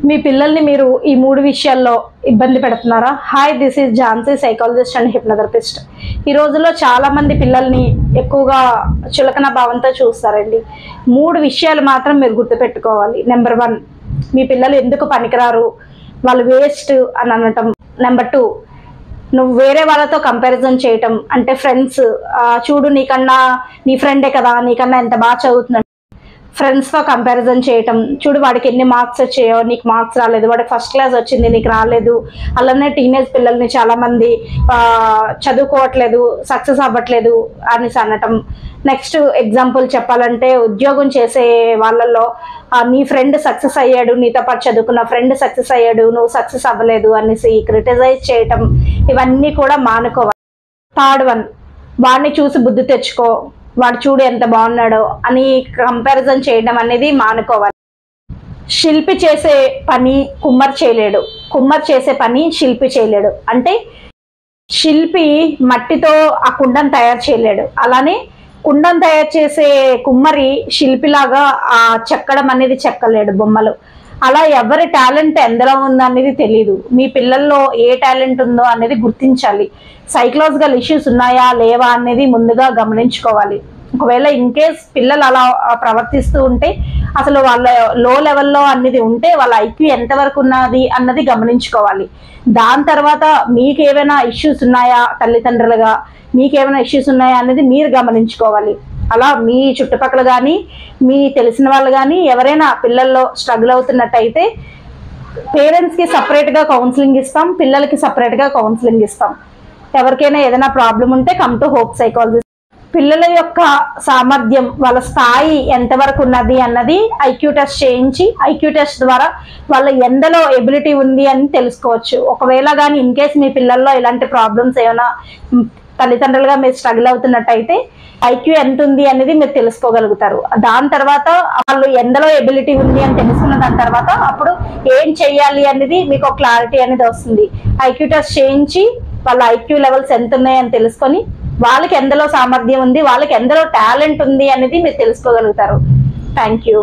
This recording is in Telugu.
మీ పిల్లల్ని మీరు ఈ 3 విషయాల్లో ఇబ్బంది పెడుతున్నారా? Hi, this is Jhansi, psychologist and hypnotherapist. ఈ రోజుల్లో చాలా మంది పిల్లల్ని ఎక్కువగా చులకన భావంతో చూస్తారండి. 3 విషయాలు మాత్రం మీరు గుర్తుపెట్టుకోవాలి. నెంబర్ 1, మీ పిల్లలు ఎందుకు పనికిరారు, వాళ్ళు వేస్ట్ అని అనటం. నెంబర్ 2, నువ్వు వేరే వాళ్ళతో కంపారిజన్ చేయటం. అంటే ఫ్రెండ్స్, చూడు నీకన్నా నీ ఫ్రెండే కదా, నీకన్నా ఎంత బాగా చదువుతున్నాడు, ఫ్రెండ్స్తో కంపారిజన్ చేయటం. చూడు వాడికి ఎన్ని మార్క్స్ వచ్చాయో, నీకు మార్క్స్ రాలేదు, వాడికి ఫస్ట్ క్లాస్ వచ్చింది, నీకు రాలేదు. అలానే టీనేజ్ పిల్లల్ని చాలామంది చదువుకోవట్లేదు, సక్సెస్ అవ్వట్లేదు అనేసి అనటం. నెక్స్ట్ ఎగ్జాంపుల్ చెప్పాలంటే, ఉద్యోగం చేసే వాళ్ళల్లో నీ ఫ్రెండ్ సక్సెస్ అయ్యాడు, నీతో పాటు చదువుకున్న ఫ్రెండ్ సక్సెస్ అయ్యాడు, నువ్వు సక్సెస్ అవ్వలేదు అనేసి క్రిటిసైజ్ చేయటం. ఇవన్నీ కూడా మానుకోవాలి. థర్డ్ 1, వాడిని చూసి బుద్ధి తెచ్చుకో, వాడు చూడు ఎంత బాగున్నాడో అని కంపారిజన్ చేయడం అనేది మానుకోవాలి. శిల్పి చేసే పని కుమ్మరి చేయలేడు, కుమ్మరి చేసే పని శిల్పి చేయలేడు. అంటే శిల్పి మట్టితో ఆ కుండను తయారు చేయలేడు, అలానే కుండను తయారు చేసే కుమ్మరి శిల్పిలాగా ఆ చెక్కడం అనేది చెక్కలేడు బొమ్మలు. అలా ఎవరి టాలెంట్ ఎందరో ఉందనేది తెలియదు. మీ పిల్లల్లో ఏ టాలెంట్ ఉందో అనేది గుర్తించాలి. సైకలాజికల్ ఇష్యూస్ ఉన్నాయా లేవా అనేది ముందుగా గమనించుకోవాలి. ఒకవేళ ఇన్ కేస్ పిల్లలు అలా ప్రవర్తిస్తూ ఉంటే, అసలు వాళ్ళ లో లెవెల్లో అనేది ఉంటే వాళ్ళ ఐక్యూ ఎంతవరకు ఉన్నది అన్నది గమనించుకోవాలి. దాని తర్వాత మీకు ఏమైనా ఇష్యూస్ ఉన్నాయా, తల్లిదండ్రులుగా మీకేమైనా ఇష్యూస్ ఉన్నాయా అనేది మీరు గమనించుకోవాలి. అలా మీ చుట్టుపక్కల కానీ మీ తెలిసిన వాళ్ళు కానీ ఎవరైనా పిల్లల్లో స్ట్రగుల్ అవుతున్నట్టయితే పేరెంట్స్కి సపరేట్గా కౌన్సిలింగ్ ఇస్తాం, పిల్లలకి సపరేట్గా కౌన్సిలింగ్ ఇస్తాం. ఎవరికైనా ఏదైనా ప్రాబ్లం ఉంటే కమ్ టు హోప్ సైకాలజీ. పిల్లల యొక్క సామర్థ్యం, వాళ్ళ స్థాయి ఎంతవరకు ఉన్నది అన్నది ఐక్యూ టెస్ట్ చేయించి, ఐక్యూ టెస్ట్ ద్వారా వాళ్ళ ఎందలో ఎబిలిటీ ఉంది అని తెలుసుకోవచ్చు. ఒకవేళ కానీ ఇన్ కేస్ మీ పిల్లల్లో ఇలాంటి ప్రాబ్లమ్స్ ఏమైనా తల్లిదండ్రులుగా మీరు స్ట్రగుల్ అవుతున్నట్టయితే ఐక్యూ ఎంత ఉంది అనేది మీరు తెలుసుకోగలుగుతారు. దాని తర్వాత వాళ్ళు ఎందలో ఎబిలిటీ ఉంది అని తెలుసుకున్న దాని తర్వాత అప్పుడు ఏం చెయ్యాలి అనేది మీకు ఒక క్లారిటీ అనేది వస్తుంది. ఐక్యూ టెస్ట్ చేయించి వాళ్ళ ఐక్యూ లెవెల్స్ ఎంత ఉన్నాయని తెలుసుకొని వాళ్ళకి ఎందలో సామర్థ్యం ఉంది, వాళ్ళకి ఎందలో టాలెంట్ ఉంది అనేది మీరు తెలుసుకోగలుగుతారు. Thank you.